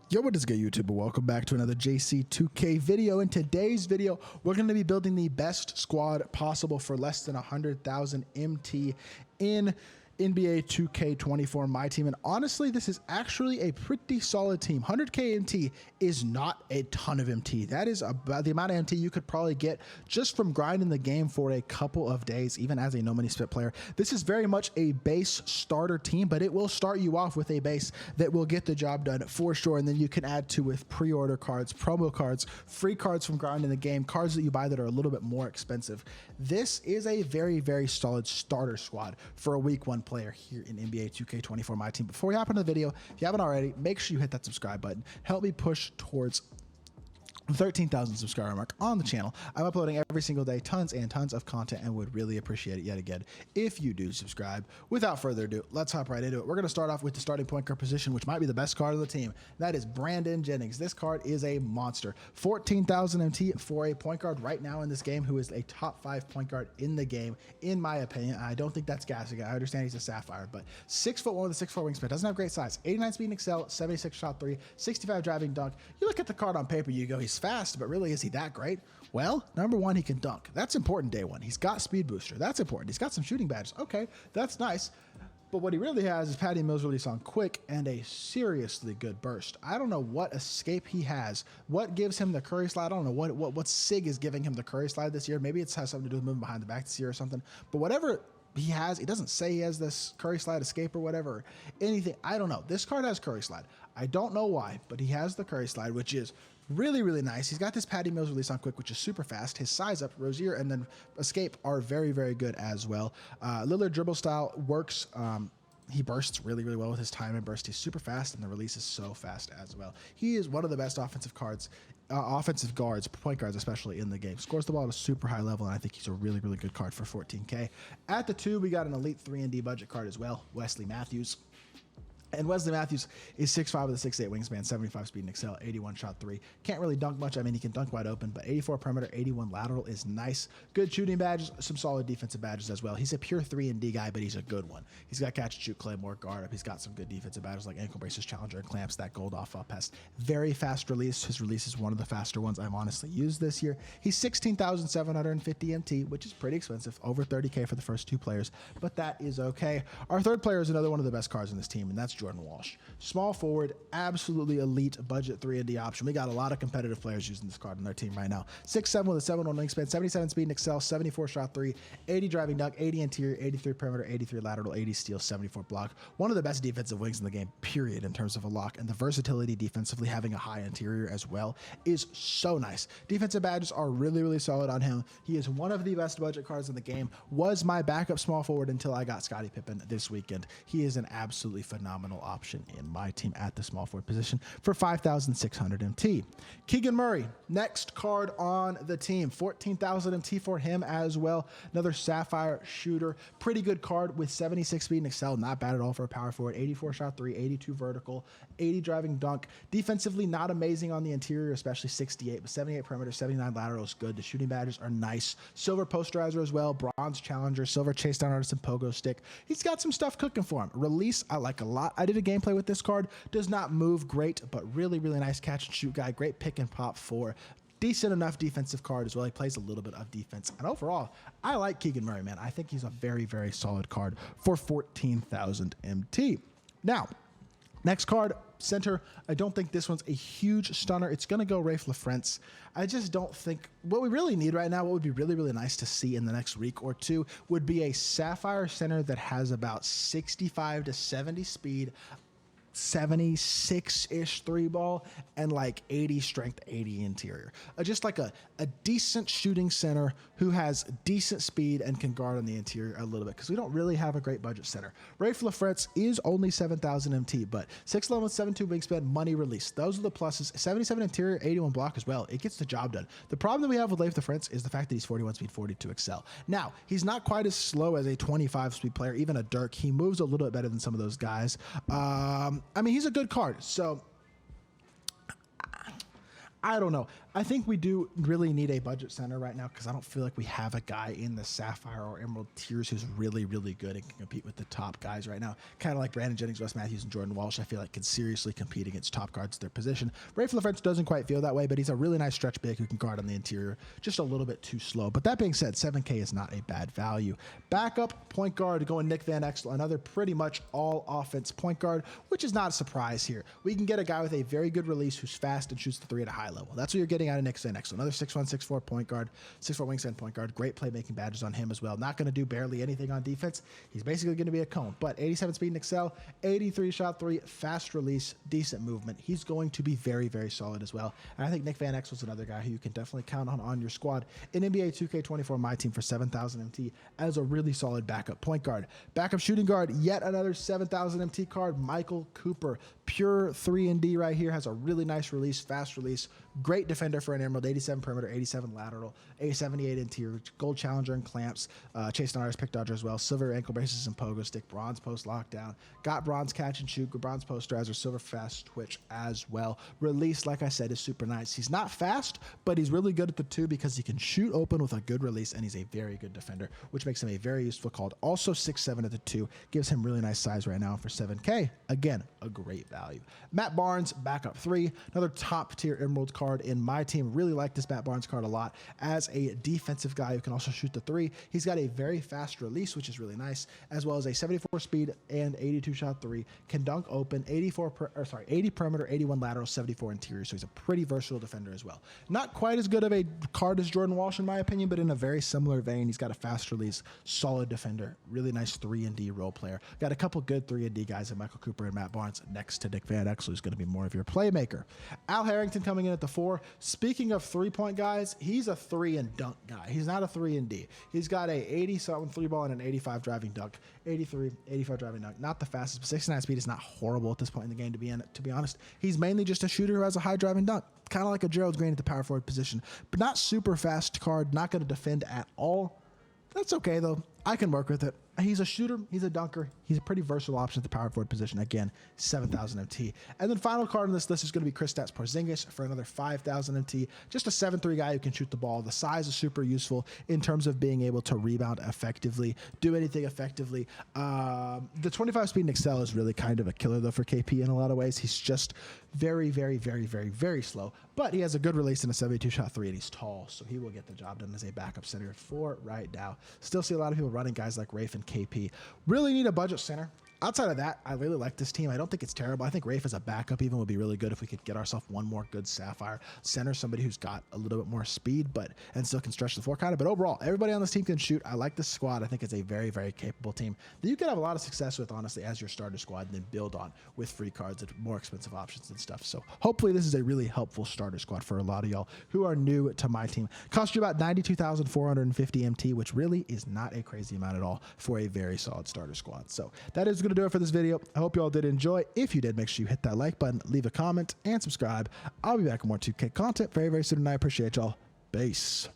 Yo, what is good, YouTube? Welcome back to another JC2K video. In today's video, we're going to be building the best squad possible for less than 100,000 MT in NBA 2K24 MyTEAM. And honestly, this is actually a pretty solid team. 100K MT is not a ton of MT. That is about the amount of MT you could probably get just from grinding the game for a couple of days, even as a no money spit player. This is very much a base starter team, but it will start you off with a base that will get the job done for sure. And then you can add to with pre-order cards, promo cards, free cards from grinding the game, cards that you buy that are a little bit more expensive. This is a very, very solid starter squad for a week one player here in NBA 2K24 MyTEAM. Before we hop into the video, if you haven't already, make sure you hit that subscribe button. Help me push towards 13,000 subscriber mark on the channel. I'm uploading every single day, tons and tons of content, and would really appreciate it yet again if you do subscribe. Without further ado, let's hop right into it. We're going to start off with the starting point guard position, which might be the best card of the team. That is Brandon Jennings. This card is a monster. 14,000 MT for a point guard right now in this game, who is a top 5 point guard in the game, in my opinion. I don't think that's gassing. I understand he's a Sapphire, but 6'1" with a 6'4" wingspan, doesn't have great size. 89 speed and excel, 76 shot 3, 65 driving dunk. You look at the card on paper, you go, he's fast, but really, is he that great? Well, number one, he can dunk. That's important day one. He's got speed booster. That's important. He's got some shooting badges. Okay, that's nice. But what he really has is Patty Mills release on quick and a seriously good burst. I don't know what escape he has. What gives him the Curry slide? I don't know what SIG is giving him the Curry slide this year. Maybe it has something to do with moving behind the back this year or something. But whatever he has, he doesn't say he has this Curry slide escape or whatever, anything. I don't know. This card has Curry slide. I don't know why, but he has the Curry slide, which is really, really nice. He's got this Patty Mills release on quick, which is super fast. His size up, Rozier, and then escape are very, very good as well. Lillard dribble style works. He bursts really, really well with his time and burst. He's super fast, and the release is so fast as well. He is one of the best offensive guards, point guards especially, in the game. Scores the ball at a super high level, and I think he's a really, really good card for 14K. At the 2, we got an elite 3-and-D budget card as well, Wesley Matthews. And Wesley Matthews is 6'5" with a 6'8" wingspan, 75 speed and excel, 81 shot 3. Can't really dunk much. I mean, he can dunk wide open, but 84 perimeter, 81 lateral is nice. Good shooting badges, some solid defensive badges as well. He's a pure 3-and-D guy, but he's a good one. He's got catch and shoot, claymore, guard up. He's got some good defensive badges like ankle braces, challenger, and clamps, that gold off pest. Very fast release. His release is one of the faster ones I've honestly used this year. He's 16,750 MT, which is pretty expensive, over 30K for the first 2 players, but that is okay. Our third player is another one of the best cards in this team, and that's Jordan Walsh. Small forward, absolutely elite budget 3-and-D option. We got a lot of competitive players using this card on their team right now. 6'7" with a 7'1" wingspan, 77 speed and excel, 74 shot 3, 80 driving dunk, 80 interior, 83 perimeter, 83 lateral, 80 steal, 74 block. One of the best defensive wings in the game, period, in terms of a lock. And the versatility defensively, having a high interior as well, is so nice. Defensive badges are really, really solid on him. He is one of the best budget cards in the game. Was my backup small forward until I got Scottie Pippen this weekend. He is an absolutely phenomenal option in my team at the small forward position for 5,600 MT. Keegan Murray, next card on the team, 14,000 MT for him as well. Another Sapphire shooter, pretty good card with 76 speed and excel, not bad at all for a power forward. 84 shot 3, 82 vertical, 80 driving dunk. Defensively, not amazing on the interior, especially 68, but 78 perimeter, 79 lateral is good. The shooting badges are nice. Silver posterizer as well, bronze challenger, silver chase down artist, and pogo stick. He's got some stuff cooking for him. Release, I like a lot. I did a gameplay with this card. Does not move great, but really, really nice catch and shoot guy. Great pick and pop for decent enough defensive card as well. He plays a little bit of defense. And overall, I like Keegan Murray, man. I think he's a very, very solid card for 14,000 MT. Now, next card, center. I don't think this one's a huge stunner. It's going to go Rafe LaFrentz. I just don't think what we really need right now, what would be really, really nice to see in the next week or two, would be a Sapphire center that has about 65 to 70 speed, 76-ish 3-ball, and like 80 strength, 80 interior. Just like a decent shooting center who has decent speed and can guard on the interior a little bit, because we don't really have a great budget center. Rafe LaFrentz is only 7,000 MT, but 6'11", 7'2" wingspan, money release. Those are the pluses. 77 interior, 81 block as well. It gets the job done. The problem that we have with Rafe LaFrentz is the fact that he's 41 speed, 42 excel. Now, he's not quite as slow as a 25 speed player, even a Dirk. He moves a little bit better than some of those guys. I mean, he's a good card, so I don't know. I think we do really need a budget center right now because I don't feel like we have a guy in the Sapphire or Emerald tiers who's really, really good and can compete with the top guys right now. Kind of like Brandon Jennings, Wes Matthews, and Jordan Walsh. I feel like can seriously compete against top guards at their position. Rafe LaFrance doesn't quite feel that way, but he's a really nice stretch big who can guard on the interior. Just a little bit too slow. But that being said, 7K is not a bad value. Backup point guard going Nick Van Exel, another pretty much all offense point guard, which is not a surprise here. We can get a guy with a very good release who's fast and shoots the three at a high level. That's what you're getting out of Nick Van Exel. Another 6'1", 6'4" point guard, 6'4" wingspan point guard. Great playmaking badges on him as well. Not going to do barely anything on defense. He's basically going to be a cone. But 87 speed and excel, 83 shot three, fast release, decent movement. He's going to be very, very solid as well. And I think Nick Van Exel is another guy who you can definitely count on your squad in NBA 2K24 MyTEAM for 7,000 MT as a really solid backup point guard. Backup shooting guard, yet another 7,000 MT card, Michael Cooper. Pure 3-and-D right here, has a really nice release, fast release, great defender for an Emerald, 87 perimeter, 87 lateral, a 78 interior, gold challenger and clamps, chase and artist pick dodger as well, silver ankle braces and pogo stick, bronze post lockdown, got bronze catch and shoot, bronze posterizer, silver fast twitch as well. Release, like I said, is super nice. He's not fast, but he's really good at the two because he can shoot open with a good release, and he's a very good defender, which makes him a very useful card. Also 6'7" at the two, gives him really nice size right now for 7K. Again, a great value. Matt Barnes, backup three, another top tier Emerald card in my team. Really like this Matt Barnes card a lot as a defensive guy who can also shoot the three. He's got a very fast release, which is really nice, as well as a 74 speed and 82 shot three. Can dunk open, 80 perimeter, 81 lateral, 74 interior. So he's a pretty versatile defender as well. Not quite as good of a card as Jordan Walsh in my opinion, but in a very similar vein. He's got a fast release, solid defender, really nice 3-and-D role player. Got a couple good 3-and-D guys in Michael Cooper and Matt Barnes next to Nick Van Exel, who's going to be more of your playmaker. Al Harrington coming in at the 4. Speaking of 3-point guys, he's a 3-and-dunk guy. He's not a 3-and-D. He's got a 80-something 3-ball and an 85 driving dunk. 83, 85 driving dunk. Not the fastest, but 69 speed is not horrible at this point in the game, to be honest. He's mainly just a shooter who has a high driving dunk. Kind of like a Gerald Green at the power forward position, but not super fast card, not going to defend at all. That's okay, though. I can work with it. He's a shooter. He's a dunker. He's a pretty versatile option at the power forward position. Again, 7,000 MT. And then final card on this list is going to be Kristaps Porzingis for another 5,000 MT. Just a 7'3" guy who can shoot the ball. The size is super useful in terms of being able to rebound effectively, do anything effectively. The 25 speed and excel is really kind of a killer, though, for KP in a lot of ways. He's just very, very, very, very, very slow. But he has a good release in a 72 shot three, and he's tall, so he will get the job done as a backup center for right now. Still see a lot of people running guys like Rafe and KP. Really need a budget center. Outside of that, I really like this team. I don't think it's terrible. I think Rafe as a backup even would be really good if we could get ourselves one more good Sapphire center, somebody who's got a little bit more speed and still can stretch the floor kind of. But overall, everybody on this team can shoot. I like this squad. I think it's a very, very capable team that you can have a lot of success with, honestly, as your starter squad and then build on with free cards and more expensive options and stuff. So hopefully this is a really helpful starter squad for a lot of y'all who are new to my team. Cost you about 92,450 MT, which really is not a crazy amount at all for a very solid starter squad. So that is going to do it for this video. I hope you all did enjoy. If you did, make sure you hit that like button, leave a comment, and subscribe. I'll be back with more 2K content very, very soon, and I appreciate y'all. Peace.